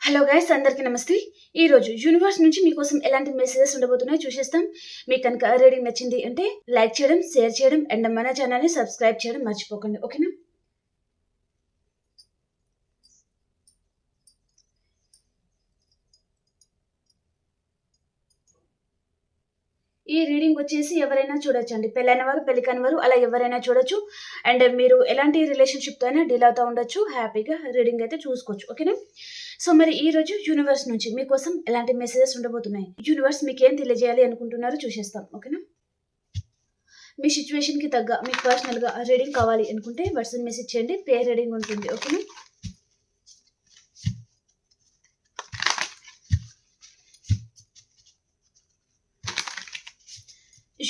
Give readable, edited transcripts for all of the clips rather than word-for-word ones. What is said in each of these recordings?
Hello guys, అందరికీ నమస్తే. ఈరోజు యూనివర్స్ నుంచి మీకోసం ఎలాంటి మెసేజెస్ ఉండబోతున్నాయో చూసేస్తాం. మీకు కనుక రీడింగ్ నచ్చింది అంటే లైక్ చేయడం, షేర్ చేయడం అండ్ మన ఛానల్ని సబ్స్క్రైబ్ చేయడం మర్చిపోకండి, ఓకేనా? ఈ రీడింగ్ వచ్చేసి ఎవరైనా చూడొచ్చు అండి. పెళ్ళైన వారు, పెళ్లి కాని వారు, అలా ఎవరైనా చూడొచ్చు. అండ్ మీరు ఎలాంటి రిలేషన్షిప్తో అయినా డీల్ అవుతూ ఉండొచ్చు. హ్యాపీగా రీడింగ్ అయితే చూసుకోవచ్చు, ఓకేనా? సో మరి ఈ రోజు యూనివర్స్ నుంచి మీకోసం ఎలాంటి మెసేజెస్ ఉండబోతున్నాయి, యూనివర్స్ మీకేం తెలియజేయాలి అనుకుంటున్నారో చూసేస్తాం, ఓకేనా? మీ సిచ్యువేషన్కి తగ్గ మీకు పర్సనల్గా రీడింగ్ కావాలి అనుకుంటే వాట్సాప్ మెసేజ్ చేయండి. పే రీడింగ్ ఉంటుంది, ఓకేనా?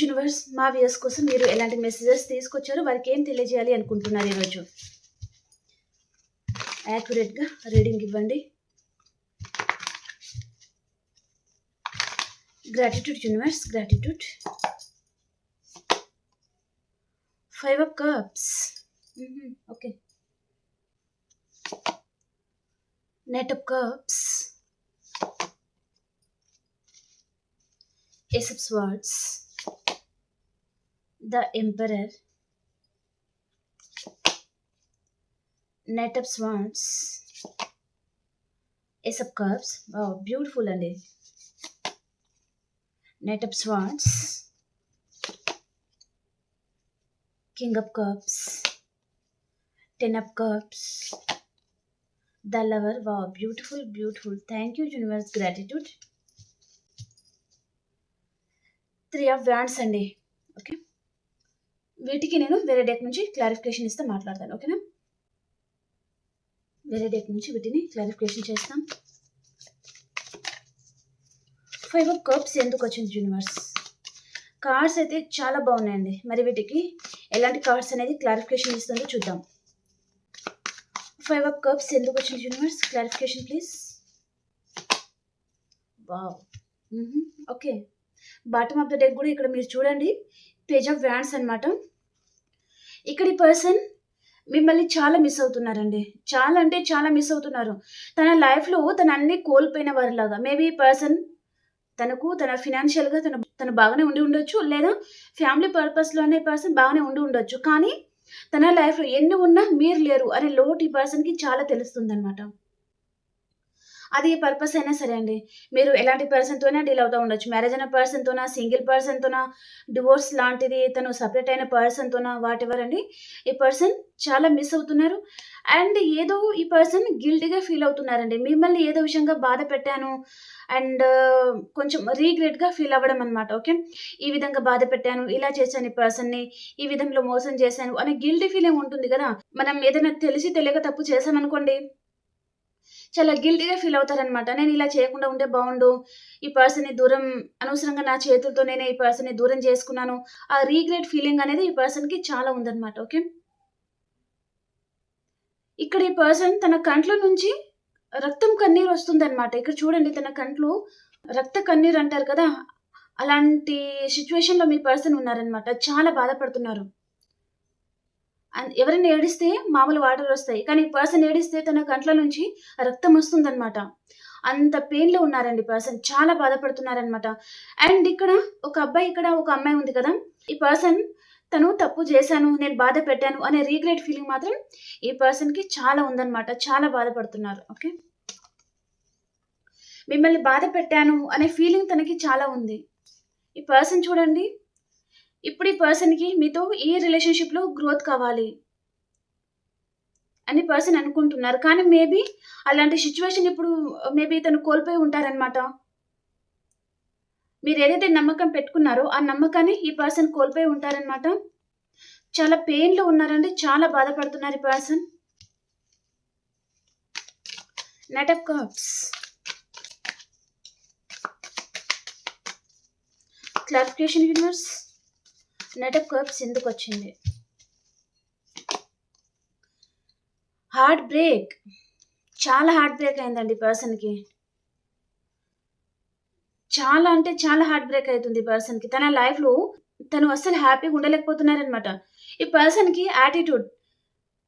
యూనివర్స్ మా వ్యూయర్స్ కోసం మీరు ఎలాంటి మెసేజెస్ తీసుకొచ్చారో వారికి ఏం తెలియజేయాలి అనుకుంటున్నారు ఈరోజు. యాక్యురేట్గా రీడింగ్ ఇవ్వండి. Gratitude universe, gratitude. 5 of cups. Okay. Knight of cups. Ace of swords. The emperor. Knight of swords. Ace of cups. Wow, beautiful andi. Knight of swords. King of cups. 10 of cups. The lover. Wow, beautiful, beautiful. Thank you universe, gratitude. 3 of wands అండి. Okay, వీటికి నేను వేరే deck నుంచి clarification ఇస్తే మాట్లాడతాను, ఓకేనా? వేరే deck నుంచి వీటిని క్లారిఫికేషన్ చేస్తాం. 5 of cups ఎందుకు వచ్చింది యూనివర్స్? కార్డ్స్ అయితే చాలా బాగున్నాయండి. మరి వీటికి ఎలాంటి కార్డ్స్ అనేది క్లారిఫికేషన్ ఇస్తుందో చూద్దాం. 5 of cups ఎందుకు వచ్చింది universe? Clarification please. Wow, okay. Bottom of the deck కూడా ఇక్కడ మీరు చూడండి, పేజ్ ఆఫ్ వ్యాండ్స్ అనమాట. ఇక్కడ ఈ పర్సన్ మిమ్మల్ని చాలా మిస్ అవుతున్నారండి. చాలా అంటే చాలా మిస్ అవుతున్నారు. తన లైఫ్లో తన అన్ని కోల్పోయిన వారిలాగా. మేబీ ఈ పర్సన్ తన ఫినాన్షియల్గా తను బాగానే ఉండి ఉండొచ్చు, లేదా ఫ్యామిలీ పర్పస్లోనే పర్సన్ బాగానే ఉండి ఉండొచ్చు. కానీ తన లైఫ్లో ఎన్ని ఉన్నా మీరు లేరు అనే లోటు ఈ పర్సన్కి చాలా తెలుస్తుంది అనమాట. అది ఏ పర్పస్ అయినా సరే అండి. మీరు ఎలాంటి పర్సన్తోనే డీల్ అవుతూ ఉండొచ్చు. మ్యారేజ్ అయిన పర్సన్తోనా, సింగిల్ పర్సన్తోనా, డివోర్స్ లాంటిది, తను సపరేట్ అయిన పర్సన్తోనా, వాట్ ఎవర్ అండి. ఈ పర్సన్ చాలా మిస్ అవుతున్నారు. అండ్ ఏదో ఈ పర్సన్ గిల్టీగా ఫీల్ అవుతున్నారండి. మిమ్మల్ని ఏదో విషయంగా బాధ పెట్టాను అండ్ కొంచెం రీగ్రెట్గా ఫీల్ అవ్వడం అనమాట. ఓకే, ఈ విధంగా బాధ పెట్టాను, ఇలా చేశాను, ఈ పర్సన్ని ఈ విధంలో మోసం చేశాను అనే గిల్టీ ఫీలింగ్ ఉంటుంది కదా. మనం ఏదైనా తెలిసి తెలియక తప్పు చేశామనుకోండి, చాలా గిల్టీగా ఫీల్ అవుతారనమాట. నేను ఇలా చేయకుండా ఉంటే బాగుండు, ఈ పర్సన్ని దూరం, అనవసరంగా నా చేతులతో నేనే ఈ పర్సన్ని దూరం చేసుకున్నాను, ఆ రీగ్రెట్ ఫీలింగ్ అనేది ఈ పర్సన్కి చాలా ఉందన్నమాట. ఓకే, ఇక్కడ ఈ పర్సన్ తన కంట్లో నుంచి రక్తం కన్నీరు వస్తుందన్నమాట. ఇక్కడ చూడండి, తన కంట్లో రక్త కన్నీరు అంటారు కదా, అలాంటి సిచ్యువేషన్లో మీ పర్సన్ ఉన్నారనమాట. చాలా బాధపడుతున్నారు. ఎవరైనా ఏడిస్తే మామూలు వాటర్ వస్తాయి, కానీ ఈ పర్సన్ ఏడిస్తే తన కంట్ల నుంచి రక్తం వస్తుందన్నమాట. అంత పెయిన్లో ఉన్నారండి పర్సన్, చాలా బాధపడుతున్నారనమాట. అండ్ ఇక్కడ ఒక అబ్బాయి, ఇక్కడ ఒక అమ్మాయి ఉంది కదా. ఈ పర్సన్ తను తప్పు చేశాను, నేను బాధ పెట్టాను అనే రీగ్రెట్ ఫీలింగ్ మాత్రం ఈ పర్సన్కి చాలా ఉందన్నమాట. చాలా బాధపడుతున్నారు. ఓకే, మిమ్మల్ని బాధ పెట్టాను అనే ఫీలింగ్ తనకి చాలా ఉంది. ఈ పర్సన్ చూడండి, ఇప్పుడు ఈ పర్సన్కి మీతో ఈ రిలేషన్షిప్లో గ్రోత్ కావాలి అని పర్సన్ అనుకుంటున్నారు. కానీ మేబీ అలాంటి సిచ్యువేషన్ ఇప్పుడు మేబీ తను కోల్పోయి ఉంటారనమాట. మీరు ఏదైతే నమ్మకం పెట్టుకున్నారో ఆ నమ్మకాన్ని ఈ పర్సన్ కోల్పోయి ఉంటారనమాట. చాలా పెయిన్లో ఉన్నారండి, చాలా బాధపడుతున్నారు ఈ person. Knight of cups. Clarification universe, knight of cups ఎందుకు వచ్చింది? హార్ట్ బ్రేక్, చాలా హార్ట్ బ్రేక్ అయిందండి పర్సన్కి. చాలా అంటే చాలా హార్ట్ బ్రేక్ అవుతుంది పర్సన్కి. తన లైఫ్లో తను అస్సలు హ్యాపీగా ఉండలేకపోతున్నారనమాట. ఈ పర్సన్కి యాటిట్యూడ్,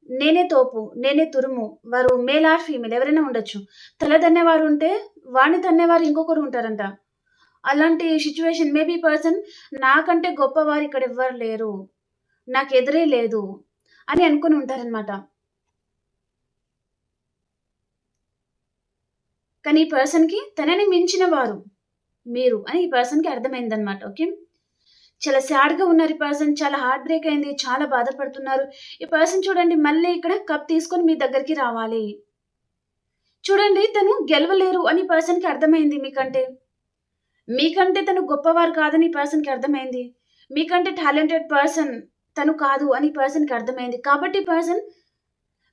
నేనే తోపు, నేనే తురుము. వారు మేల్ ఆర్ ఫీమేల్ ఎవరైనా ఉండొచ్చు. తల తన్నేవారు ఉంటే, వాడిని తన్నేవారు ఇంకొకరు ఉంటారంట. అలాంటి సిట్యుయేషన్ మేబీ పర్సన్ నాకంటే గొప్పవారు ఇక్కడ ఎవ్వరు లేరు. నాకెదురే లేదు అని అనుకుని ఉంటారనమాట. కానీ ఈ పర్సన్‌కి తనని మించిన వారు మీరు అని ఈ పర్సన్‌కి అర్థమైందనమాట. ఓకే. చాలా సాడ్‌గా ఉన్నారు ఈ పర్సన్. చాలా హార్ట్ బ్రేక్ అయింది. చాలా బాధపడుతున్నారు. ఈ పర్సన్ చూడండి మళ్ళీ ఇక్కడ కప్ తీసుకొని మీ దగ్గరికి రావాలి. చూడండి తను గెలవలేరు అని పర్సన్‌కి అర్థమైంది మీకంటే. మీకంటే తను గొప్పవారు కాదని ఈ పర్సన్‌కి అర్థమైంది. మీకంటే టాలెంటెడ్ పర్సన్ తను కాదు అని ఈ పర్సన్‌కి అర్థమైంది. కాబట్టి ఈ పర్సన్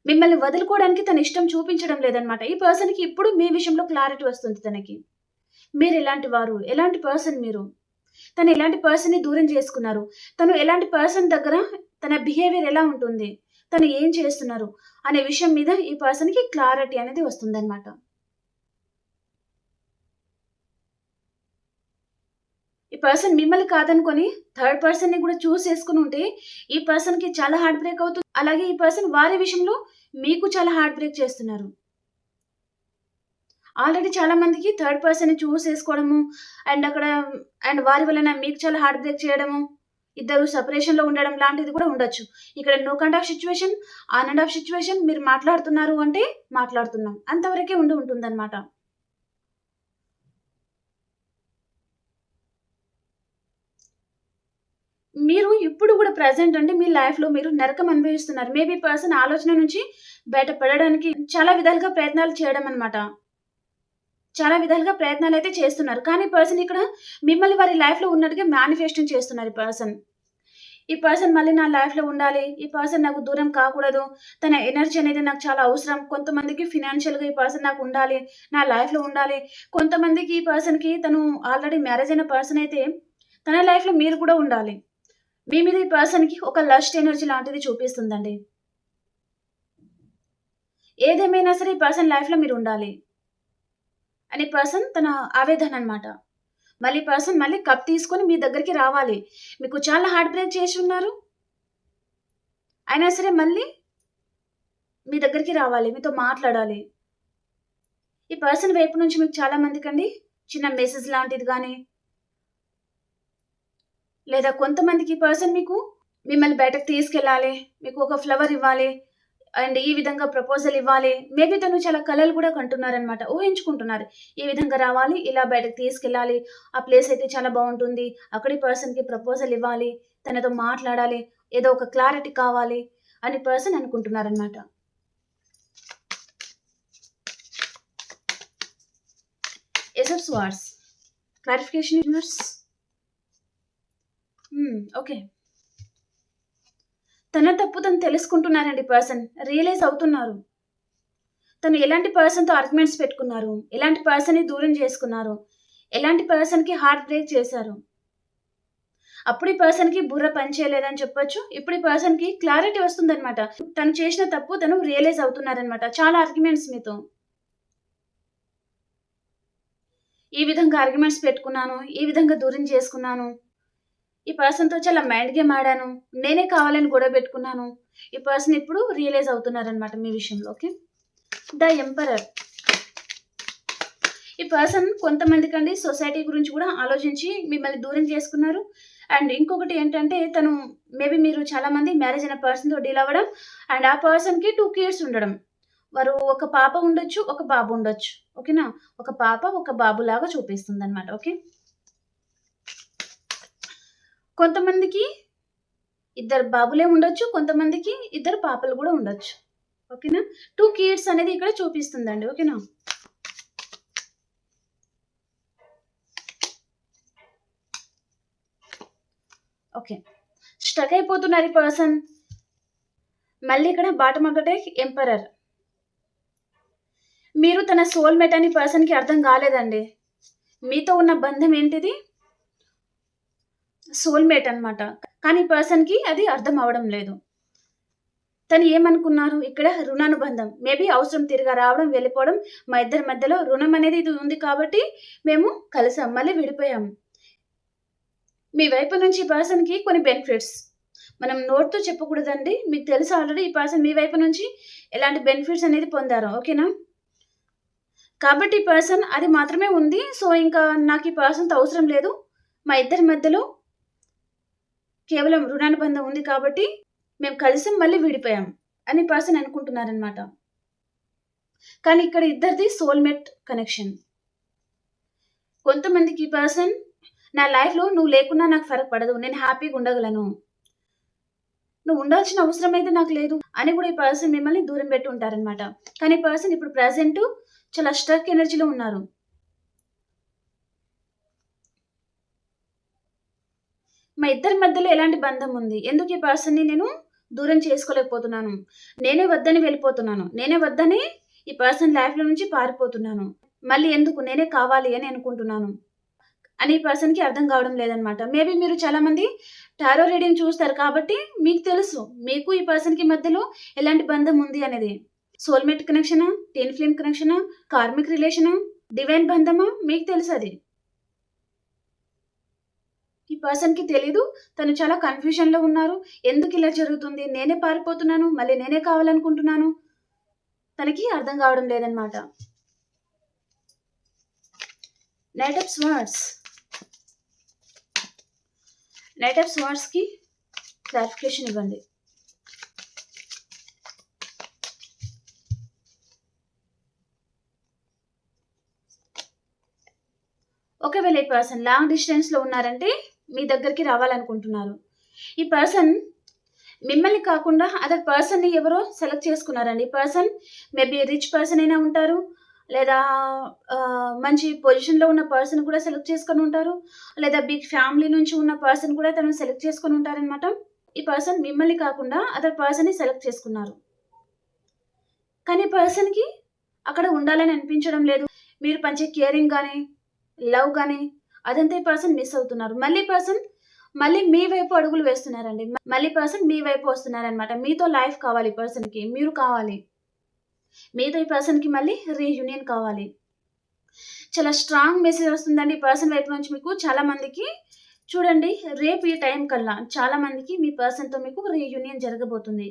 మిమ్మల్ని వదులుకోవడానికి తన ఇష్టం చూపించడం లేదనమాట. ఈ పర్సన్‌కి ఇప్పుడు మీ విషయంలో క్లారిటీ వస్తుంది తనకి. మీరెలాంటి వారు? ఎలాంటి పర్సన్ మీరు? తను ఎలాంటి పర్సన్‌ని దూరం చేసుకున్నారు? తను ఎలాంటి పర్సన్ దగ్గర తన బిహేవియర్ ఎలా ఉంటుంది? తను ఏం చేస్తున్నారు? అనే విషయం మీద ఈ పర్సన్‌కి క్లారిటీ అనేది వస్తుందనమాట. ఈ పర్సన్ మిమ్మల్ని కాదనుకోని థర్డ్ పర్సన్‌ని కూడా చూజ్ చేసుకొనుంటే ఈ పర్సన్‌కి చాలా హార్ట్ బ్రేక్ అవుతుంది. అలాగే ఈ పర్సన్ వారి విషయంలో మీకు చాలా హార్ట్ బ్రేక్ చేస్తున్నారు. ఆల్రెడీ చాలా మందికి థర్డ్ పర్సన్‌ని చూజ్ చేసుకోవడము అక్కడ వారి వలన మీకు చాలా హార్ట్ బ్రేక్ చేయడము, ఇద్దరు సెపరేషన్‌లో ఉండడం లాంటిది కూడా ఉండొచ్చు. ఇక్కడ no kind of situation, on and off situation మీరు మాట్లాడుతున్నారు అంటే మాట్లాడుతున్నాం. అంతవరకే ఉంటుందన్నమాట. మీరు ఇప్పుడు గూడా ప్రెజెంట్ అంటే మీ లైఫ్‌లో మీరు నరకం అనుభవిస్తున్నారు. మేబీ పర్సన్ ఆలోచన నుంచి బయట పడడానికి చాలా విధాలుగా ప్రయత్నాలు చేయడం అన్నమాట. చాలా విధాలుగా ప్రయత్నాలైతే చేస్తున్నారు. కానీ పర్సన్ ఇక్కడ మిమ్మల్ని వారి లైఫ్‌లో ఉన్నట్టుగా మేనిఫెస్టింగ్ చేస్తున్నారు ఈ పర్సన్. ఈ పర్సన్ మళ్ళీ నా లైఫ్‌లో ఉండాలి. ఈ పర్సన్ నాకు దూరం కాకూడదు. తన ఎనర్జీ అనేది నాకు చాలా అవసరం. కొంతమందికి ఫినాన్షియల్‌గా ఈ పర్సన్ నాకు ఉండాలి. నా లైఫ్‌లో ఉండాలి. కొంతమందికి ఈ పర్సన్‌కి తను ఆల్రెడీ మ్యారేజ్ అయిన పర్సన్ అయితే తన లైఫ్‌లో మీరు కూడా ఉండాలి. మీ మీద ఈ పర్సన్‌కి ఒక లస్ట్ ఎనర్జీ లాంటిది చూపిస్తుందండి. ఏదేమైనా సరే ఈ పర్సన్ లైఫ్‌లో మీరుండాలి అనే పర్సన్ తన ఆవేదన అన్నమాట. మళ్ళీ కప్ తీసుకొని మీ దగ్గరికి రావాలి. మీకు చాలా హార్ట్ బ్రేక్ చేసి ఉన్నారు. అయినా సరే మళ్ళీ మీ దగ్గరికి రావాలి. మీతో మాట్లాడాలి. ఈ పర్సన్ వైపు నుంచి మీకు చాలా మందికండి చిన్న మెసేజ్ లాంటిది గాని, లేదా కొంతమందికి ఈ పర్సన్ మిమ్మల్ని బయటకు తీసుకెళ్ళాలి. మీకు ఒక ఫ్లవర్ ఇవ్వాలి. ఈ విధంగా ప్రపోజల్ ఇవ్వాలి. మేబీ తను చాలా కలలు కూడా కంటున్నారనమాట. ఊహించుకుంటున్నారు. ఈ విధంగా రావాలి, ఇలా బయటకు తీసుకెళ్ళాలి. ఆ ప్లేస్ అయితే చాలా బావుంటుంది. అక్కడి పర్సన్‌కి ప్రపోజల్ ఇవ్వాలి. తనతో మాట్లాడాలి. ఏదో ఒక క్లారిటీ కావాలి అని పర్సన్ అనుకుంటున్నారనమాట. Ace of swords. Clarification universe. Okay. తన తప్పు తను తెలుసుకుంటున్నారండి పర్సన్. రియలైజ్ అవుతున్నారు. తను ఎలాంటి పర్సన్‌తో ఆర్గ్యుమెంట్స్ పెట్టుకున్నారు? ఎలాంటి పర్సన్‌ని దూరం చేసుకున్నారు? ఎలాంటి పర్సన్‌కి హార్ట్ బ్రేక్ చేశారు? అప్పుడు ఈ పర్సన్‌కి బుర్ర పని చేయలేదని చెప్పొచ్చు. ఇప్పుడు ఈ పర్సన్‌కి క్లారిటీ వస్తుందన్నమాట. తను చేసిన తప్పు తను రియలైజ్ అవుతున్నారన్నమాట. చాలా ఆర్గ్యుమెంట్స్ మీతో. ఈ విధంగా ఆర్గ్యుమెంట్స్ పెట్టుకున్నాను. ఈ విధంగా దూరం చేసుకున్నాను. ఈ పర్సన్‌తో చాలా మైండ్ గేమ్ ఆడాను. నేనే కావాలని గొడవ పెట్టుకున్నాను. ఈ పర్సన్ ఇప్పుడు రియలైజ్ అవుతున్నారన్నమాట మీ విషయంలో. ఓకే. The emperor. ఈ పర్సన్ కొంతమందికండి సొసైటీ గురించి కూడా ఆలోచించి మిమ్మల్ని దూరం చేసుకున్నారు. ఇంకొకటి ఏంటంటే తను మేబీ మీరు చాలా మంది మ్యారేజ్ అయిన పర్సన్‌తో డీల్ అవ్వడం ఆ పర్సన్‌కి 2 కిడ్స్ ఉండడం. వారు ఒక పాప ఉండొచ్చు, ఒక బాబు ఉండొచ్చు. ఓకేనా? ఒక పాప, ఒక బాబులాగా చూపిస్తుందన్నమాట. ఓకే. కొంతమందికి ఇద్దరు బాబులే ఉండొచ్చు. కొంతమందికి ఇద్దరు పాపలు గూడా ఉండొచ్చు. ఓకేనా? 2 కిడ్స్ అనేది ఇక్కడ చూపిస్తుందండి. ఓకేనా? ఓకే. స్టక్ అయిపోతున్నారు ఈ పర్సన్. మళ్ళీ ఇక్కడ bottom of the deck emperor. మీరు తన సోల్‌మేట్ అని పర్సన్‌కి అర్థం కాలేదండి. మీతో ఉన్న బంధం ఏంటిది? సోల్‌మేట్ అన్నమాట. కానీ పర్సన్‌కి అది అర్థం అవ్వడం లేదు. తను ఏమనుకున్నారు ఇక్కడ రుణానుబంధం. మేబీ అవసరం తిరిగి రావడం, వెళ్ళిపోవడం. మా ఇద్దరి మధ్యలో రుణం అనేది ఇది ఉంది కాబట్టి మేము కలిసాం. మళ్ళీ విడిపోయాం. మీ వైపు నుంచి పర్సన్‌కి కొన్ని బెనిఫిట్స్. మనం నోటితో చెప్పకూడదండి. మీకు తెలుసు ఆల్రెడీ ఈ పర్సన్ మీ వైపు నుంచి ఎలాంటి బెనిఫిట్స్ అనేది పొందారో. ఓకేనా? కాబట్టి ఈ పర్సన్ అది మాత్రమే ఉంది. సో, ఇంకా నాకు ఈ పర్సన్‌తో అవసరం లేదు. మా ఇద్దరి మధ్యలో కేవలం రుణానుబంధం ఉంది కాబట్టి మేము కలిసాం, మళ్ళీ విడిపోయాం అని పర్సన్ అనుకుంటున్నారనమాట. కానీ ఇక్కడ ఇద్దరిది సోల్‌మేట్ కనెక్షన్. కొంతమందికి ఈ పర్సన్ నా లైఫ్‌లో నువ్వు లేకున్నా నాకు ఫరక్ పడదు. నేను హ్యాపీగా ఉండగలను. నువ్వు ఉండాల్సిన అవసరం అయితే నాకు లేదు అని కూడా ఈ పర్సన్ మిమ్మల్ని దూరం పెట్టి ఉంటారనమాట. కానీ ఈ పర్సన్ ఇప్పుడు ప్రెజెంట్ చాలా స్ట్రక్ ఎనర్జీలో ఉన్నారు. మా ఇద్దరి మధ్యలో ఎలాంటి బంధం ఉంది? ఎందుకు ఈ పర్సన్‌ని నేను దూరం చేసుకోలేకపోతున్నాను? నేనే వద్దని వెళ్ళిపోతున్నాను. నేనే వద్దని ఈ పర్సన్ లైఫ్‌లో నుంచి పారిపోతున్నాను. మళ్ళీ ఎందుకు? నేనే కావాలి అని అనుకుంటున్నాను అని ఈ పర్సన్‌కి అర్థం కావడం లేదనమాట. మేబీ మీరు చాలామంది టారో రీడింగ్ చూస్తారు కాబట్టి మీకు తెలుసు. మీకు ఈ పర్సన్‌కి మధ్యలో ఎలాంటి బంధం ఉంది అనేది. సోల్‌మేట్ కనెక్షనా? ట్విన్ ఫ్లేమ్ కనెక్షనా? కార్మిక్ రిలేషనా? డివైన్ బంధమా? మీకు తెలుసది. ఈ పర్సన్‌కి తెలీదు. తను చాలా కన్‌ఫ్యూజన్‌లో ఉన్నారు. ఎందుకిలా జరుగుతుంది? నేనే పారిపోతున్నాను. మళ్ళీ నేనే కావాలనుకుంటున్నాను. తనకి అర్థం కావడం లేదనమాట. Knight of swords. Knight of స్వార్డ్స్‌కి క్లారిఫికేషన్ ఇవ్వండి. ఒకవేళ ఈ పర్సన్ లాంగ్ డిస్టెన్స్‌లో ఉన్నారంటే మీ దగ్గరికి రావాలనుకుంటున్నారు. ఈ పర్సన్ మిమ్మల్ని కాకుండా అదర్ పర్సన్‌ని ఎవరో సెలెక్ట్ చేసుకున్నారండి. ఈ పర్సన్ మేబీ రిచ్ పర్సన్ అయినా ఉంటారు. లేదా మంచి పొజిషన్‌లో ఉన్న పర్సన్ కూడా సెలెక్ట్ చేసుకొని ఉంటారు. లేదా బిగ్ ఫ్యామిలీ నుంచి ఉన్న పర్సన్ కూడా తనని సెలెక్ట్ చేసుకొని ఉంటారనమాట. ఈ పర్సన్ మిమ్మల్ని కాకుండా అదర్ పర్సన్‌ని సెలెక్ట్ చేసుకున్నారు. కానీ పర్సన్‌కి అక్కడ ఉండాలని అనిపించడం లేదు. మీరు పంచే కేరింగ్ గాని, లవ్ గాని అదంతా ఈ పర్సన్ మిస్ అవుతున్నారు. మళ్ళీ మీ వైపు అడుగులు వేస్తున్నారండి. మళ్ళీ పర్సన్ మీ వైపు వస్తున్నారనమాట. మీతో లైఫ్ కావాలి ఈ పర్సన్‌కి. మీరు కావాలి. మీతో ఈ పర్సన్‌కి మళ్ళీ రీయూనియన్ కావాలి. చాలా స్ట్రాంగ్ మెసేజ్ వస్తుందండి ఈ పర్సన్ వైపు నుంచి మీకు. చాలా మందికి చూడండి, రేపు ఈ టైం కల్లా చాలా మందికి మీ పర్సన్‌తో మీకు రీయూనియన్ జరగబోతుంది.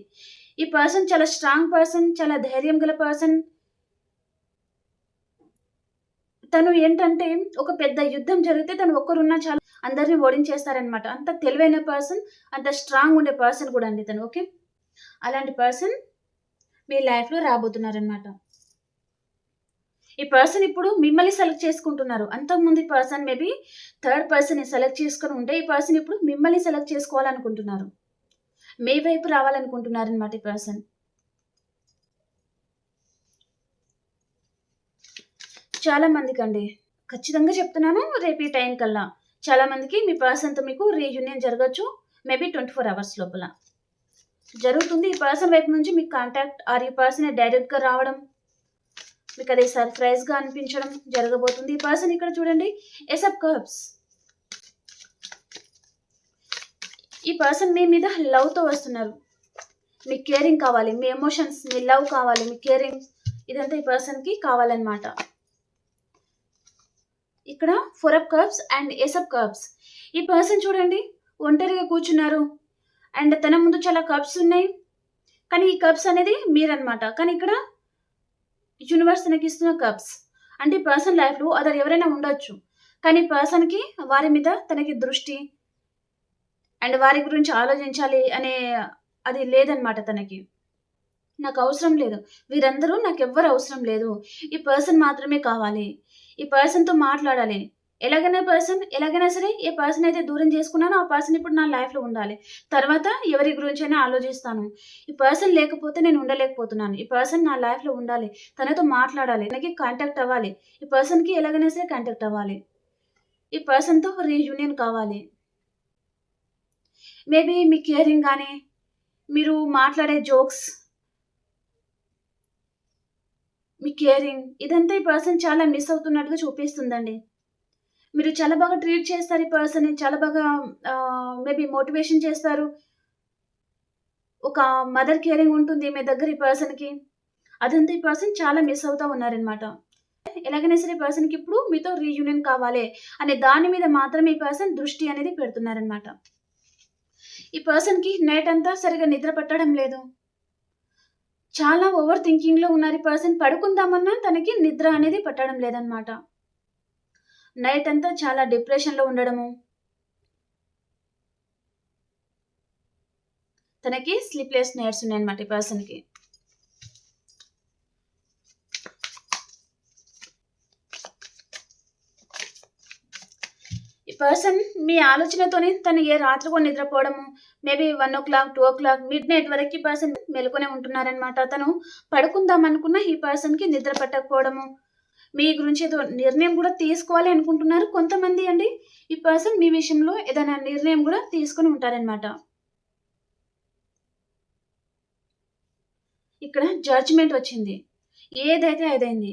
ఈ పర్సన్ చాలా స్ట్రాంగ్ పర్సన్, చాలా ధైర్యం గల పర్సన్. తను ఏంటంటే ఒక పెద్ద యుద్ధం జరిగితే తను ఒక్కరున్నా చాలు అందరిని ఓడించేస్తారనమాట. అంత తెలివైన పర్సన్, అంత స్ట్రాంగ్ ఉండే పర్సన్ కూడా అండి తను. ఓకే. అలాంటి పర్సన్ మీ లైఫ్‌లో రాబోతున్నారనమాట. ఈ పర్సన్ ఇప్పుడు మిమ్మల్ని సెలెక్ట్ చేసుకుంటున్నారు. అంతకుముందు ఈ పర్సన్ మేబీ థర్డ్ పర్సన్‌ని సెలెక్ట్ చేసుకొని ఉంటే ఈ పర్సన్ ఇప్పుడు మిమ్మల్ని సెలెక్ట్ చేసుకోవాలనుకుంటున్నారు. మీ వైపు రావాలనుకుంటున్నారనమాట ఈ పర్సన్. చాలా మందికండి ఖచ్చితంగా చెప్తున్నాను, రేపు ఈ టైం కల్లా చాలా మందికి మీ పర్సన్‌తో మీకు రీయూనియన్ జరగొచ్చు. మేబీ 24 అవర్స్ లోపల జరుగుతుంది. ఈ పర్సన్ వైపు నుంచి మీకు కాంటాక్ట్ ఆర్ ఈ పర్సన్ డైరెక్ట్‌గా రావడం, మీకు అది సర్ప్రైజ్‌గా అనిపించడం జరగబోతుంది. ఈ పర్సన్ ఇక్కడ చూడండి, ఏస్ ఆఫ్ కప్స్. ఈ పర్సన్ మీ మీద లవ్‌తో వస్తున్నారు. మీకు కేరింగ్ కావాలి, మీ ఎమోషన్స్, మీ లవ్ కావాలి, మీ కేరింగ్ ఇదంతా ఈ పర్సన్‌కి కావాలన్నమాట. ఇక్కడ 4 of cups and ace of cups. ఈ పర్సన్ చూడండి ఒంటరిగా కూర్చున్నారు అండ్ తన ముందు చాలా కప్స్ ఉన్నాయి. కానీ ఈ కప్స్ అనేది మీరన్నమాట. కానీ ఇక్కడ యూనివర్స్ తనకి ఇస్తున్న కప్స్. అంటే ఈ పర్సన్ లైఫ్‌లో అదర్ ఎవరైనా ఉండొచ్చు. కానీ పర్సన్‌కి వారి మీద తనకి దృష్టి అండ్ వారి గురించి ఆలోచించాలి అనే అది లేదన్నమాట తనకి. నాకు అవసరం లేదు. వీరందరూ నాకెవ్వరు అవసరం లేదు. ఈ పర్సన్ మాత్రమే కావాలి. ఈ పర్సన్‌తో మాట్లాడాలి. ఎలాగైనా సరే ఏ పర్సన్ అయితే దూరం చేసుకున్నానో ఆ పర్సన్ ఇప్పుడు నా లైఫ్‌లో ఉండాలి. తర్వాత ఎవరి గురించైనా ఆలోచిస్తాను. ఈ పర్సన్ లేకపోతే నేను ఉండలేకపోతున్నాను. ఈ పర్సన్ నా లైఫ్‌లో ఉండాలి. తనతో మాట్లాడాలి. తనకి కాంటాక్ట్ అవ్వాలి. ఈ పర్సన్‌కి ఎలాగైనా సరే కాంటాక్ట్ అవ్వాలి. ఈ పర్సన్‌తో రీయూనియన్ కావాలి. మేబీ మీ కేరింగ్ గాని, మీరు మాట్లాడే జోక్స్, మీ కేరింగ్ ఇదంతా ఈ పర్సన్ చాలా మిస్ అవుతున్నట్టుగా చూపిస్తుందండి. మీరు చాలా బాగా ట్రీట్ చేస్తారు ఈ పర్సన్‌ని. చాలా బాగా మేబీ మోటివేషన్ చేస్తారు. ఒక మదర్ కేరింగ్ ఉంటుంది మీ దగ్గర ఈ పర్సన్‌కి. అదంతా ఈ పర్సన్ చాలా మిస్ అవుతా ఉన్నారనమాట. ఎలాగైనా సరే ఈ పర్సన్‌కి ఇప్పుడు మీతో రీయూనియన్ కావాలి అనే దాని మీద మాత్రమే ఈ పర్సన్ దృష్టి అనేది పెడుతున్నారనమాట. ఈ పర్సన్‌కి నైట్ అంతా సరిగ్గా నిద్ర పట్టడం లేదు. చాలా ఓవర్ థింకింగ్‌లో ఉన్నారు ఈ పర్సన్. పడుకుందామన్నా తనకి నిద్ర అనేది పట్టడం లేదనమాట. నైట్ అంతా చాలా డిప్రెషన్‌లో ఉండడము. తనకి స్లీప్‌లెస్ నైట్స్ ఉన్నాయన్నమాట ఈ పర్సన్‌కి. ఈ పర్సన్ మీ ఆలోచనతోనే తను ఏ రాత్రి కూడా నిద్రపోవడము, మేబీ 1:00, 2:00 మిడ్‌నైట్ వరకు ఈ పర్సన్ మెలుకునే ఉంటున్నారనమాట. తను పడుకుందాం అనుకున్న ఈ పర్సన్‌కి నిద్ర పట్టకపోవడము, మీ గురించి ఏదో నిర్ణయం కూడా తీసుకోవాలి అనుకుంటున్నారు. కొంతమంది అండి ఈ పర్సన్ మీ విషయంలో ఏదైనా నిర్ణయం కూడా తీసుకొని ఉంటారనమాట. ఇక్కడ జడ్జ్‌మెంట్ వచ్చింది. ఏదైతే అదైంది.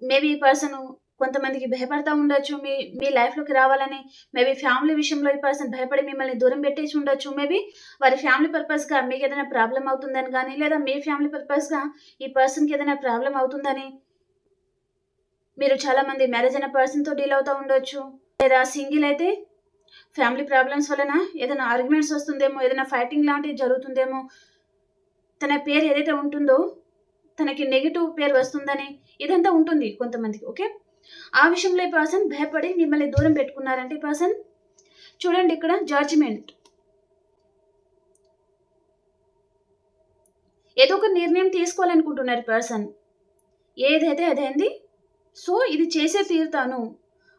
మేబీ ఈ పర్సను కొంతమందికి భయపడతా ఉండొచ్చు. మీ మీ లైఫ్‌లోకి రావాలని. మేబీ ఫ్యామిలీ విషయంలో ఈ పర్సన్ భయపడి మిమ్మల్ని దూరం పెట్టేసి ఉండొచ్చు. మేబీ వారి ఫ్యామిలీ పర్పస్‌గా మీకేదైనా ప్రాబ్లమ్ అవుతుందని గానీ, లేదా మీ ఫ్యామిలీ పర్పస్‌గా ఈ పర్సన్‌కి ఏదైనా ప్రాబ్లమ్ అవుతుందని, మీరు చాలామంది మ్యారేజ్ అయిన పర్సన్‌తో డీల్ అవుతా ఉండొచ్చు. లేదా సింగిల్ అయితే ఫ్యామిలీ ప్రాబ్లమ్స్ వలన ఏదైనా ఆర్గ్యుమెంట్స్ వస్తుందేమో, ఏదైనా ఫైటింగ్ లాంటివి జరుగుతుందేమో, తన పేరు ఏదైతే ఉంటుందో తనకి నెగెటివ్ పేరు వస్తుందని ఇదంతా ఉంటుంది కొంతమందికి. ఓకే. ఆ విషయంలో ఈ పర్సన్ భయపడి మిమ్మల్ని దూరం పెట్టుకున్నారంటే ఈ పర్సన్ చూడండి ఇక్కడ జడ్జిమెంట్. ఏదో ఒక నిర్ణయం తీసుకోవాలనుకుంటున్నారు ఈ పర్సన్. ఏదైతే అదైంది. సో ఇది చేసే తీరుతాను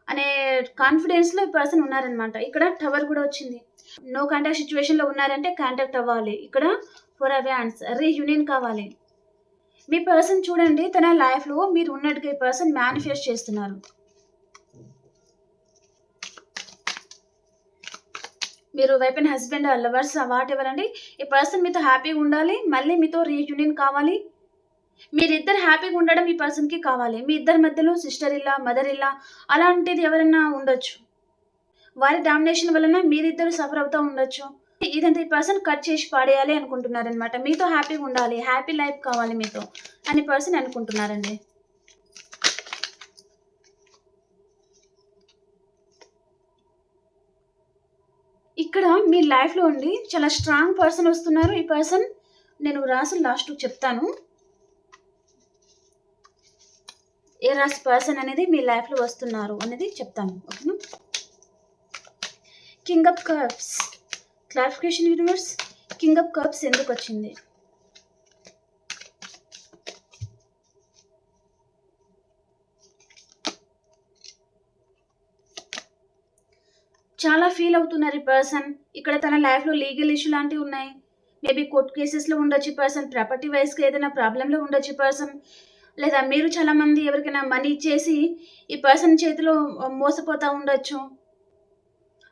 అనే కాన్ఫిడెన్స్‌లో ఈ పర్సన్ ఉన్నారనమాట. ఇక్కడ టవర్ కూడా వచ్చింది. నో కాంటాక్ట్ సిట్యుయేషన్‌లో ఉన్నారంటే కాంటాక్ట్ అవ్వాలి. ఇక్కడ 4 ఆఫ్ హ్యాండ్స్ రీయూనియన్ కావాలి. మీ పర్సన్ చూడండి తన లైఫ్‌లో మీరు ఉన్నట్టుగా ఈ పర్సన్ మేనిఫెస్ట్ చేస్తున్నారు. మీరు wife and husband, lovers whatever అండి. ఈ పర్సన్ మీతో హ్యాపీగా ఉండాలి. మళ్ళీ మీతో రీయూనియన్ కావాలి. మీరిద్దరు హ్యాపీగా ఉండడం ఈ పర్సన్‌కి కావాలి. మీ ఇద్దరి మధ్యలో సిస్టర్ ఇల్లా, మదర్ ఇల్లా అలాంటిది ఎవరైనా ఉండొచ్చు. వారి డామినేషన్ వలన మీరిద్దరు సఫర్ అవుతా ఉండొచ్చు. ఇదంతా ఈ పర్సన్ కట్ చేసి పాడేయాలి అనుకుంటున్నారనమాట. మీతో హ్యాపీగా ఉండాలి. హ్యాపీ లైఫ్ కావాలి మీతో అని పర్సన్ అనుకుంటున్నారండి. ఇక్కడ మీ లైఫ్‌లో అండి చాలా స్ట్రాంగ్ పర్సన్ వస్తున్నారు. ఈ పర్సన్ నేను రాసి లాస్ట్‌కి చెప్తాను. ఏ రాశి పర్సన్ అనేది మీ లైఫ్‌లో వస్తున్నారు అనేది చెప్తాను. ఓకేనా? King of cups. Clarification universe. King of cups ఎందుకు వచ్చింది? చాలా ఫీల్ అవుతున్నారు ఈ పర్సన్. ఇక్కడ తన లైఫ్‌లో లీగల్ ఇష్యూ లాంటివి ఉన్నాయి. మేబీ కోర్ట్ కేసెస్‌లో ఉండొచ్చు ఈ పర్సన్. ప్రాపర్టీ వైస్‌గా ఏదైనా ప్రాబ్లమ్‌లో ఉండొచ్చు ఈ పర్సన్. లేదా మీరు చాలామంది ఎవరికైనా మనీ ఇచ్చేసి ఈ పర్సన్ చేతిలో మోసపోతా ఉండొచ్చు.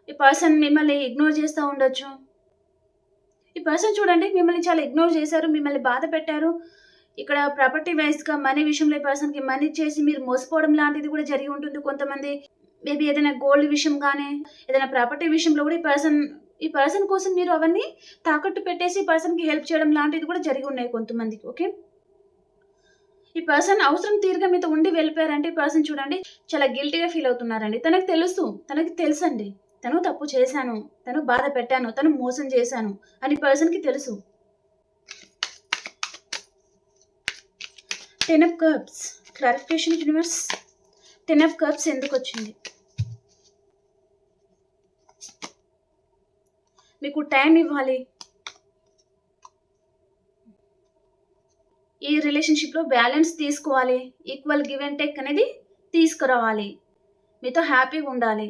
ఈ పర్సన్ మిమ్మల్ని ఇగ్నోర్ చేస్తూ ఉండొచ్చు. ఈ పర్సన్ చూడండి మిమ్మల్ని చాలా ఇగ్నోర్ చేశారు. మిమ్మల్ని బాధ పెట్టారు. ఇక్కడ ప్రాపర్టీ వైస్‌గా మనీ విషయంలో ఈ పర్సన్‌కి మనీ ఇచ్చేసి మీరు మోసపోవడం లాంటిది కూడా జరిగి ఉంటుంది. కొంతమంది మేబీ ఏదైనా గోల్డ్ విషయం గానీ, ఏదైనా ప్రాపర్టీ విషయంలో కూడా ఈ పర్సన్ కోసం మీరు అవన్నీ తాకట్టు పెట్టేసి ఈ పర్సన్‌కి హెల్ప్ చేయడం లాంటిది కూడా జరిగి ఉన్నాయి కొంతమందికి. ఓకే. ఈ పర్సన్ అవసరం తీరుగా మీతో ఉండి వెళ్ళిపోయారంటే ఈ పర్సన్ చూడండి చాలా గిల్టీగా ఫీల్ అవుతున్నారండి. తనకి తెలుసండి. తను తప్పు చేశాను, తను బాధ పెట్టాను, తను మోసం చేశాను అని పర్సన్‌కి తెలుసు. 10 of cups. Clarification universe. 10 of cups ఎందుకు వచ్చింది? మీకు టైం ఇవ్వాలి. ఈ రిలేషన్‌షిప్‌లో బ్యాలెన్స్ తీసుకోవాలి. ఈక్వల్ గివ్ అండ్ టేక్ అనేది తీసుకురావాలి. మీతో హ్యాపీగా ఉండాలి.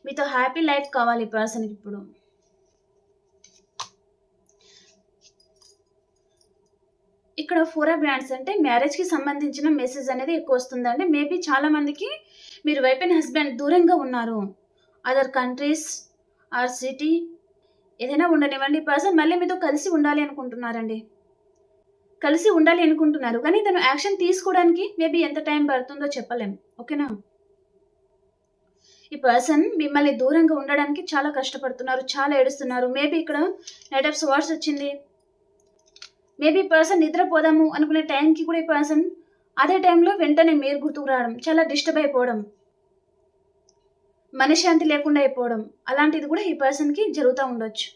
మీతో హ్యాపీ లైఫ్ కావాలి ఈ పర్సన్‌కి ఇప్పుడు. ఇక్కడ 4 ఆఫ్ హ్యాండ్స్ అంటే మ్యారేజ్‌కి సంబంధించిన మెసేజ్ అనేది ఎక్కువ వస్తుందండి. మేబీ చాలా మందికి మీరు వైఫ్ అండ్ హస్బెండ్ దూరంగా ఉన్నారు. అదర్ కంట్రీస్ ఆర్ సిటీ ఏదైనా ఉండనివ్వండి. ఈ పర్సన్ మళ్ళీ మీతో కలిసి ఉండాలి అనుకుంటున్నారండి. కలిసి ఉండాలి అనుకుంటున్నారు. కానీ తను యాక్షన్ తీసుకోవడానికి మేబీ ఎంత టైం పడుతుందో చెప్పలేం. ఓకేనా? ఈ పర్సన్ మిమ్మల్ని దూరంగా ఉండడానికి చాలా కష్టపడుతున్నారు. చాలా ఏడుస్తున్నారు. మేబీ ఇక్కడ నైట్ ఆఫ్ స్వార్డ్స్ వచ్చింది. మేబీ ఈ పర్సన్ నిద్రపోదాము అనుకునే టైంకి కూడా ఈ పర్సన్ అదే టైంలో వెంటనే మీరు గుర్తుకు రావడం, చాలా డిస్టర్బ్ అయిపోవడం, మనశ్శాంతి లేకుండా అయిపోవడం అలాంటిది కూడా ఈ పర్సన్‌కి జరుగుతూ ఉండొచ్చు.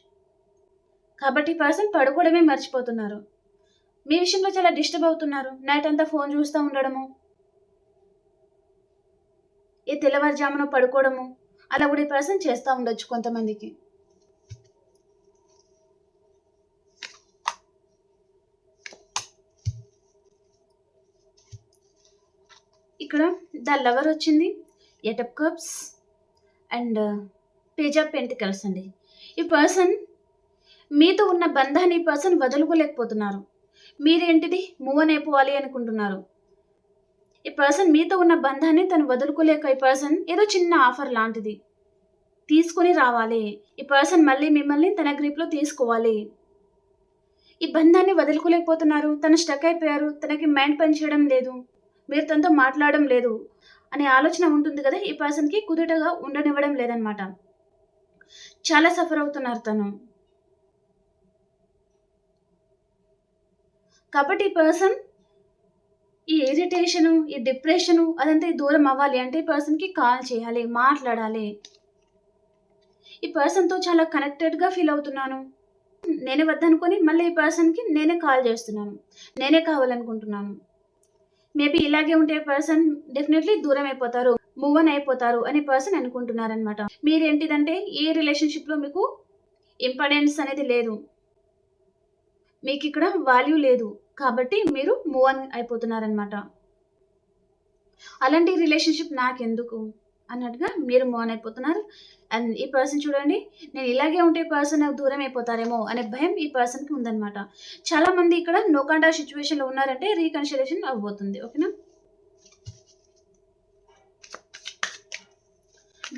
కాబట్టి ఈ పర్సన్ పడుకోవడమే మర్చిపోతున్నారు. మీ విషయంలో చాలా డిస్టర్బ్ అవుతున్నారు. నైట్ అంతా ఫోన్ చూస్తూ ఉండడము, ఏ తెల్లవారుజామున పడుకోవడము, అలా కూడా ఈ పర్సన్ చేస్తూ ఉండొచ్చు కొంతమందికి. ఇక్కడ ద లవర్ వచ్చింది, eight of cups and page of pentacles అండి. ఈ పర్సన్ మీతో ఉన్న బంధాన్ని ఈ పర్సన్ వదులుకోలేకపోతున్నారు. మీరేంటిది మూవ్ అని అయిపోవాలి అనుకుంటున్నారు. ఈ పర్సన్ మీతో ఉన్న బంధాన్ని తను వదులుకోలేక ఈ పర్సన్ ఏదో చిన్న ఆఫర్ లాంటిది తీసుకొని రావాలి. ఈ పర్సన్ మళ్ళీ మిమ్మల్ని తన గ్రిప్లో తీసుకోవాలి. ఈ బంధాన్ని వదులుకోలేకపోతున్నారు. తను స్టక్ అయిపోయారు. తనకి మైండ్ పనిచేయడం లేదు, మీరు తనతో మాట్లాడడం లేదు అనే ఆలోచన ఉంటుంది కదా. ఈ పర్సన్కి కుదుటగా ఉండనివ్వడం లేదనమాట. చాలా సఫర్ అవుతున్నారు తను. కాబట్టి ఈ పర్సన్ ఈ ఇరిటేషను, ఈ డిప్రెషను అదంతా దూరం అవ్వాలి అంటే ఈ పర్సన్కి కాల్ చేయాలి, మాట్లాడాలి. ఈ పర్సన్తో చాలా కనెక్టెడ్గా ఫీల్ అవుతున్నాను, నేనే వద్దనుకొని మళ్ళీ ఈ పర్సన్కి నేనే కాల్ చేస్తున్నాను, నేనే కావాలనుకుంటున్నాను. మేబీ ఇలాగే ఉంటే పర్సన్ డెఫినెట్లీ దూరం అయిపోతారు, మూవ్ ఆన్ అయిపోతారు అని పర్సన్ అనుకుంటున్నారనమాట. మీరేంటిదంటే ఈ రిలేషన్షిప్లో మీకు ఇంపార్టెన్స్ అనేది లేదు, మీకు ఇక్కడ వాల్యూ లేదు, కాబట్టి మీరు మూవ్ ఆన్ అయిపోతున్నారనమాట. అలాంటి రిలేషన్షిప్ నాకెందుకు అన్నట్టుగా మీరు మూవ్ ఆన్ అయిపోతున్నారు. అండ్ ఈ పర్సన్ చూడండి, నేను ఇలాగే ఉంటే పర్సన్ దూరం అయిపోతారేమో అనే భయం ఈ పర్సన్కి ఉందన్నమాట. చాలా మంది ఇక్కడ నో కాంటాక్ట్ సిచ్యువేషన్లో ఉన్నారంటే రీకన్సిలేషన్ అవ్వబోతుంది. ఓకేనా.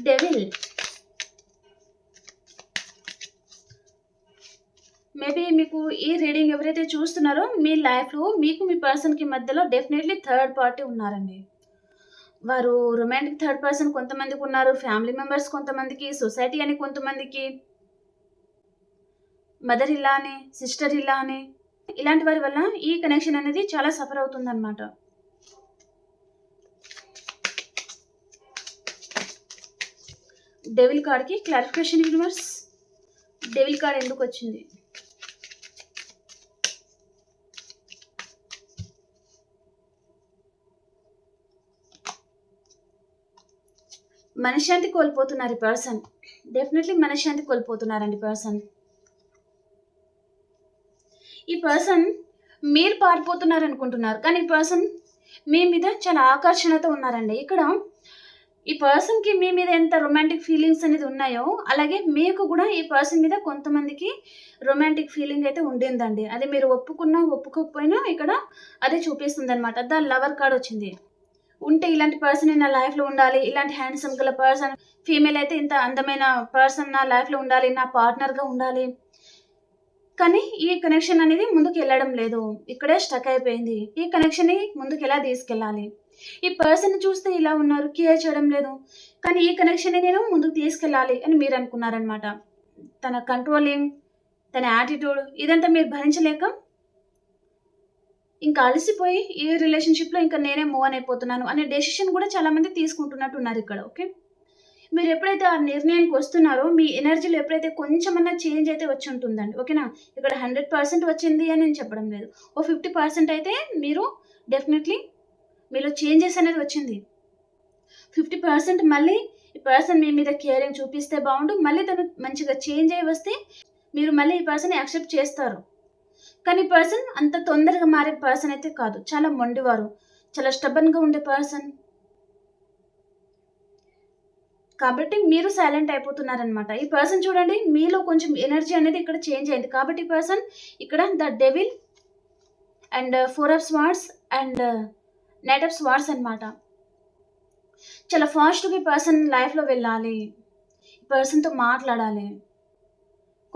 డెవిల్ మేబీ మీకు ఈ రీడింగ్ ఎవరైతే చూస్తున్నారో మీ లైఫ్లో మీకు మీ పర్సన్కి మధ్యలో డెఫినెట్లీ థర్డ్ పార్టీ ఉన్నారండి. వారు రొమాంటిక్ థర్డ్ పర్సన్ కొంతమందికి ఉన్నారు, ఫ్యామిలీ మెంబర్స్ కొంతమందికి, సొసైటీ అని కొంతమందికి, మదర్ ఇలా అని, సిస్టర్ ఇలా అని, ఇలాంటి వారి వల్ల ఈ కనెక్షన్ అనేది చాలా సఫర్ అవుతుందన్నమాట. డెవిల్ కార్డ్కి క్లారిఫికేషన్ యూనివర్స్, డెవిల్ కార్డ్ ఎందుకు వచ్చింది? మనశ్శాంతి కోల్పోతున్నారు ఈ పర్సన్, డెఫినెట్లీ మనశ్శాంతి కోల్పోతున్నారండి పర్సన్. ఈ పర్సన్ మీరు పారిపోతున్నారు అనుకుంటున్నారు, కానీ ఈ పర్సన్ మీ మీద చాలా ఆకర్షణతో ఉన్నారండి. ఇక్కడ ఈ పర్సన్కి మీ మీద ఎంత రొమాంటిక్ ఫీలింగ్స్ అనేది ఉన్నాయో అలాగే మీకు కూడా ఈ పర్సన్ మీద కొంతమందికి రొమాంటిక్ ఫీలింగ్ అయితే ఉండిందండి. అది మీరు ఒప్పుకున్నా ఒప్పుకోకపోయినా ఇక్కడ అదే చూపిస్తుంది అనమాట. ద లవర్ కార్డ్ వచ్చింది. ఉంటే ఇలాంటి పర్సన్ నా లైఫ్లో ఉండాలి, ఇలాంటి హ్యాండ్సమ్ గల పర్సన్, ఫీమేల్ అయితే ఇంత అందమైన పర్సన్ నా లైఫ్లో ఉండాలి, నా పార్ట్నర్గా ఉండాలి. కానీ ఈ కనెక్షన్ అనేది ముందుకు వెళ్ళడం లేదు, ఇక్కడే స్టక్ అయిపోయింది. ఈ కనెక్షన్ని ముందుకు ఎలా తీసుకెళ్ళాలి? ఈ పర్సన్ చూస్తే ఇలా ఉన్నారు, కేర్ చేయడం లేదు, కానీ ఈ కనెక్షన్ని నేను ముందుకు తీసుకెళ్ళాలి అని మీరు అనుకున్నారనమాట. తన కంట్రోలింగ్, తన యాటిట్యూడ్ ఇదంతా మీరు భరించలేక ఇంకా అలసిపోయి ఈ రిలేషన్షిప్లో ఇంకా నేనే మూవ్ ఆన్ అయిపోతున్నాను అనే డెసిషన్ కూడా చాలామంది తీసుకుంటున్నట్టు ఉన్నారు ఇక్కడ. ఓకే, మీరు ఎప్పుడైతే ఆ నిర్ణయానికి వస్తున్నారో మీ ఎనర్జీలో ఎప్పుడైతే కొంచెమన్నా చేంజ్ అయితే వచ్చి ఉంటుందండి. ఓకేనా. ఇక్కడ 100% వచ్చింది అని నేను చెప్పడం లేదు, ఓ 50% అయితే మీరు డెఫినెట్లీ మీలో చేంజెస్ అనేది వచ్చింది. 50% మళ్ళీ ఈ పర్సన్ మీ మీద కేరింగ్ చూపిస్తే బాగుండు, మళ్ళీ తను మంచిగా చేంజ్ అయ్యి వస్తే మీరు మళ్ళీ ఈ పర్సన్ యాక్సెప్ట్ చేస్తారు. కానీ పర్సన్ అంత తొందరగా మారే పర్సన్ అయితే కాదు, చాలా మొండివారు, చాలా స్టబన్గా ఉండే పర్సన్. కాబట్టి మీరు సైలెంట్ అయిపోతున్నారనమాట. ఈ పర్సన్ చూడండి మీలో కొంచెం ఎనర్జీ అనేది ఇక్కడ చేంజ్ అయింది. కాబట్టి పర్సన్ ఇక్కడ the devil and 4 of swords and night of swords అనమాట. చాలా ఫాస్ట్గా ఈ పర్సన్ లైఫ్లో వెళ్ళాలి, ఈ పర్సన్తో మాట్లాడాలి,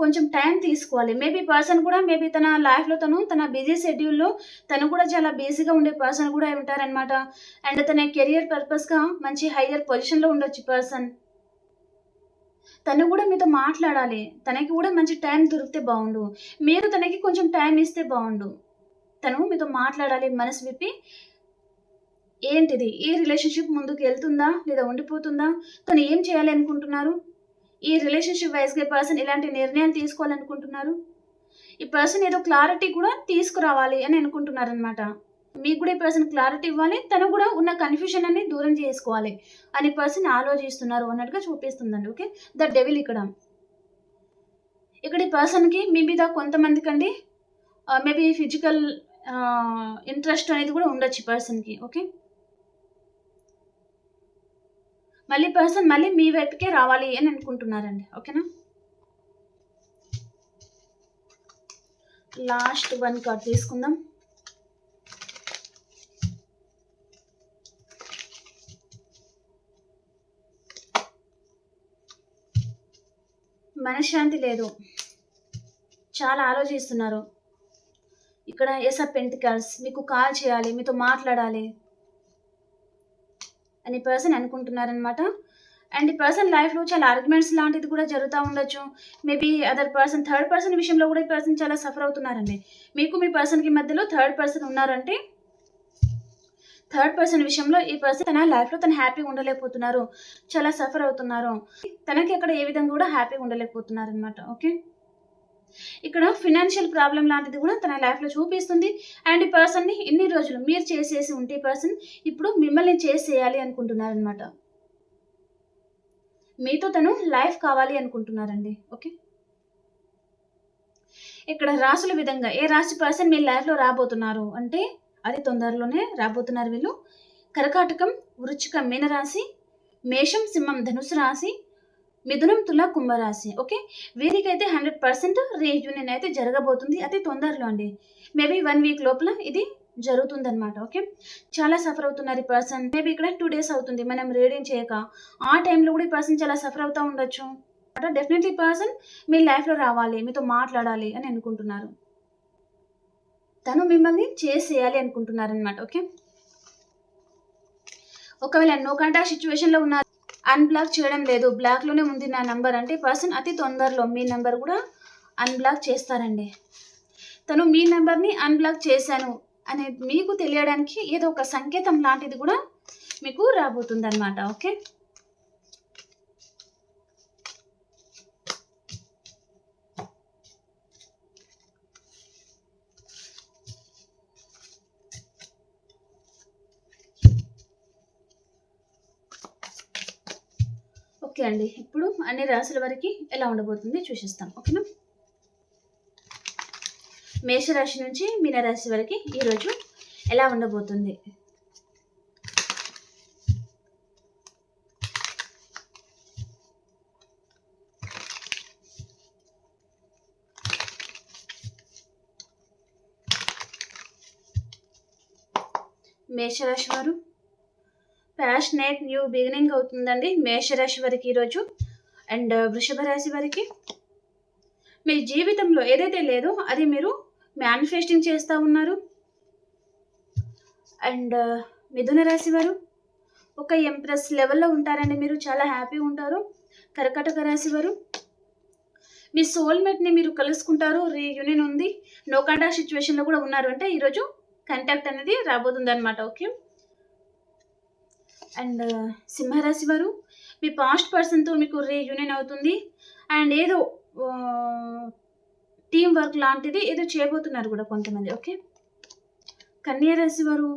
కొంచెం టైం తీసుకోవాలి. మేబీ పర్సన్ కూడా మేబీ తన లైఫ్లో తన బిజీ షెడ్యూల్లో తను కూడా చాలా బిజీగా ఉండే పర్సన్ కూడా ఉంటారనమాట. అండ్ తన కెరియర్ పర్పస్గా మంచి హయ్యర్ పొజిషన్లో ఉండొచ్చు పర్సన్. తను కూడా మీతో మాట్లాడాలి, తనకి కూడా మంచి టైం దొరికితే బాగుండు, మీరు తనకి కొంచెం టైం ఇస్తే బాగుండు. తను మీతో మాట్లాడాలి మనసు విప్పి, ఏంటిది ఈ రిలేషన్షిప్ ముందుకు వెళ్తుందా లేదా ఉండిపోతుందా, తను ఏం చేయాలి అనుకుంటున్నారు, ఈ రిలేషన్షిప్ వైజ్గా పర్సన్ ఇలాంటి నిర్ణయాలు తీసుకోవాలనుకుంటున్నారు, ఈ పర్సన్ ఏదో క్లారిటీ కూడా తీసుకురావాలి అని అనుకుంటున్నారనమాట. మీకు కూడా ఈ పర్సన్ క్లారిటీ ఇవ్వాలి, తను కూడా ఉన్న కన్ఫ్యూషన్ అన్ని దూరం చేసుకోవాలి అని పర్సన్ ఆలోచిస్తున్నారు అన్నట్టుగా చూపిస్తుందండి. ఓకే, ద డెవిల్ ఇక్కడ ఈ పర్సన్కి మీ మీద కొంతమందికండి మేబీ ఫిజికల్ ఇంట్రెస్ట్ అనేది కూడా ఉండొచ్చు ఈ పర్సన్కి. ఓకే, మళ్ళీ పర్సన్ మళ్ళీ మీ వైపుకే రావాలి అని అనుకుంటున్నారండి. ఓకేనా, లాస్ట్ 1 కార్డ్ తీసుకుందాం. మనశ్శాంతి లేదు, చాలా ఆలోచిస్తున్నారు. ఇక్కడ ఏస్ ఆఫ్ పెంటికల్స్, మీకు కాల్ చేయాలి, మీతో మాట్లాడాలి అని పర్సన్ అనుకుంటున్నారనమాట. అండ్ ఈ పర్సన్ లైఫ్లో చాలా ఆర్గ్యుమెంట్స్ లాంటిది కూడా జరుగుతూ ఉండొచ్చు. Maybe other person, third person విషయంలో కూడా ఈ పర్సన్ చాలా సఫర్ అవుతున్నారండి. మీకు మీ పర్సన్కి మధ్యలో థర్డ్ పర్సన్ ఉన్నారంటే, థర్డ్ పర్సన్ విషయంలో ఈ పర్సన్ తన లైఫ్లో తను హ్యాపీగా ఉండలేకపోతున్నారు, చాలా సఫర్ అవుతున్నారు. తనకి అక్కడ ఏ విధంగా కూడా హ్యాపీగా ఉండలేకపోతున్నారు అనమాట. ఓకే, ఇక్కడ ఫినాన్షియల్ ప్రాబ్లం లాంటిది కూడా తన లైఫ్లో చూపిస్తుంది. అండ్ ఈ పర్సన్ని ఇన్ని రోజులు మీరు చేసేసి ఉంటే ఈ పర్సన్ ఇప్పుడు మిమ్మల్ని చేసేయాలి అనుకుంటున్నారనమాట. మీతో తను లైఫ్ కావాలి అనుకుంటున్నారండి. ఓకే, ఇక్కడ రాసుల విధంగా ఏ రాశి పర్సన్ మీ లైఫ్లో రాబోతున్నారు అంటే అది తొందరలోనే రాబోతున్నారు వీళ్ళు. కర్కాటకం, వృశ్చికం, మీనరాశి, మేషం, సింహం, ధనుసు రాశి, మిథునం, తుల, కుంభరాశి. ఓకే, వీరికైతే 100% రీయూనియన్ అయితే జరగబోతుంది అతి తొందరలో అండి. మేబీ 1 వీక్ లోపల ఇది జరుగుతుంది అనమాట. ఓకే, చాలా సఫర్ అవుతున్నారు ఈ పర్సన్. మేబీ ఇక్కడ 2 డేస్ అవుతుంది మనం రీడింగ్ చేయక. ఆ టైంలో కూడా ఈ పర్సన్ చాలా సఫర్ అవుతూ ఉండొచ్చు. డెఫినెట్లీ పర్సన్ మీ లైఫ్లో రావాలి, మీతో మాట్లాడాలి అని అనుకుంటున్నారు. తను మిమ్మల్ని చేసేయాలి అనుకుంటున్నారు అనమాట. ఓకే, ఒకవేళ నో కాంటాక్ట్ సిచ్యువేషన్లో ఉన్నారు, అన్బ్లాక్ చేయడం లేదు, బ్లాక్లోనే ఉంది నా నంబర్ అంటే పర్సన్ అతి తొందరలో మీ నెంబర్ కూడా అన్బ్లాక్ చేస్తారండి. తను మీ నెంబర్ని అన్బ్లాక్ చేశాను అనేది మీకు తెలియడానికి ఏదో ఒక సంకేతం లాంటిది కూడా మీకు రాబోతుంది అనమాట. ఓకే, ఓకే అండి, ఇప్పుడు అన్ని రాశుల వరకు ఎలా ఉండబోతుంది చూసిస్తాం. ఓకేనా, మేషరాశి నుంచి మీనరాశి వరకు ఈరోజు ఎలా ఉండబోతుంది. మేషరాశి వారు ప్యాషనేట్ న్యూ బిగినింగ్ అవుతుందండి మేషరాశి వరకు ఈరోజు. అండ్ వృషభ రాశి వరకు మీ జీవితంలో ఏదైతే లేదో అది మీరు మేనిఫెస్టింగ్ చేస్తూ ఉన్నారు. అండ్ మిథున రాశి వారు ఒక ఎంప్రెస్ లెవెల్లో ఉంటారండి, మీరు చాలా హ్యాపీ ఉంటారు. కర్కాటక రాశి వారు మీ సోల్మేట్ని మీరు కలుసుకుంటారు, రీయూనియన్ ఉంది. నో కాంటాక్ట్ సిచ్యువేషన్లో కూడా ఉన్నారు అంటే ఈరోజు కాంటాక్ట్ అనేది రాబోతుంది అనమాట. ఓకే, అండ్ సింహరాశి వారు మీ పాస్ట్ పర్సన్తో మీకు రీయూనియన్ అవుతుంది. అండ్ ఏదో టీం వర్క్ లాంటిది ఏదో చేయబోతున్నారు కూడా కొంతమంది. ఓకే, కన్యా రాశి వారు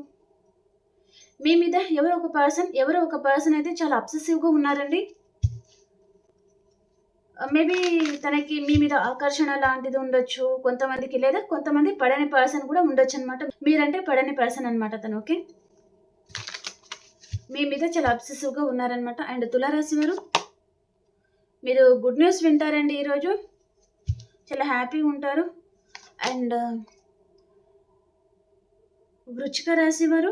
మీ మీద ఎవరో ఒక పర్సన్ అయితే చాలా అబ్సెసివ్గా ఉన్నారండి. మేబీ తనకి మీ మీద ఆకర్షణ లాంటిది ఉండొచ్చు కొంతమందికి, లేదా కొంతమంది పడని పర్సన్ కూడా ఉండొచ్చు అనమాట. మీరంటే పడని పర్సన్ అనమాట తను. ఓకే, మీ మీద చాలా అబ్సెసివ్గా ఉన్నారనమాట. అండ్ తులారాశి వారు మీరు గుడ్ న్యూస్ వింటారండి ఈరోజు, చాలా హ్యాపీగా ఉంటారు. అండ్ వృశ్చిక రాశి వారు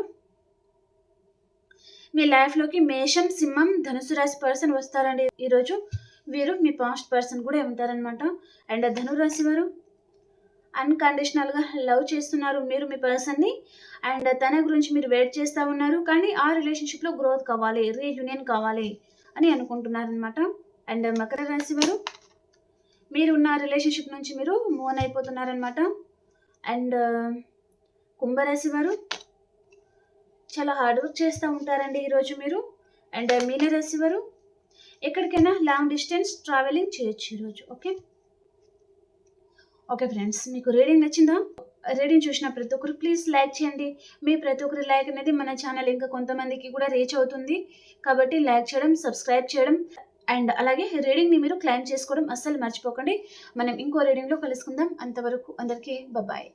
మీ లైఫ్లోకి మేషం, సింహం, ధనుసు రాశి పర్సన్ వస్తారండి ఈరోజు. వీరు మీ పాస్ట్ పర్సన్ కూడా ఉంటారనమాట. అండ్ ధనురాశి వారు అన్కండిషనల్గా లవ్ చేస్తున్నారు మీరు మీ పర్సన్ని. అండ్ తన గురించి మీరు వెయిట్ చేస్తూ ఉన్నారు, కానీ ఆ రిలేషన్షిప్లో గ్రోత్ కావాలి, రీయూనియన్ కావాలి అని అనుకుంటున్నారనమాట. అండ్ మకర రాశి వారు మీరు ఉన్న రిలేషన్షిప్ నుంచి మీరు మూవ్ ఆన్ అయిపోతున్నారనమాట. అండ్ కుంభరాశి వారు చాలా హార్డ్ వర్క్ చేస్తూ ఉంటారండి ఈరోజు మీరు. అండ్ మీనరాశి వారు ఎక్కడికైనా లాంగ్ డిస్టెన్స్ ట్రావెలింగ్ చేయొచ్చు ఈరోజు. ఓకే, ఓకే ఫ్రెండ్స్, మీకు రీడింగ్ నచ్చిందా? రీడింగ్ చూసిన ప్రతి ఒక్కరు ప్లీజ్ లైక్ చేయండి. మీ ప్రతి ఒక్కరి లైక్ అనేది మన ఛానల్ ఇంకా కొంతమందికి కూడా రీచ్ అవుతుంది. కాబట్టి లైక్ చేయడం, సబ్స్క్రైబ్ చేయడం అండ్ అలాగే రీడింగ్‌ని మీరు క్లెయిమ్ చేసుకోవడం అస్సలు మర్చిపోకండి. మనం ఇంకో రీడింగ్‌లో కలుసుకుందాం. అంతవరకు అందరికీ బాయ్.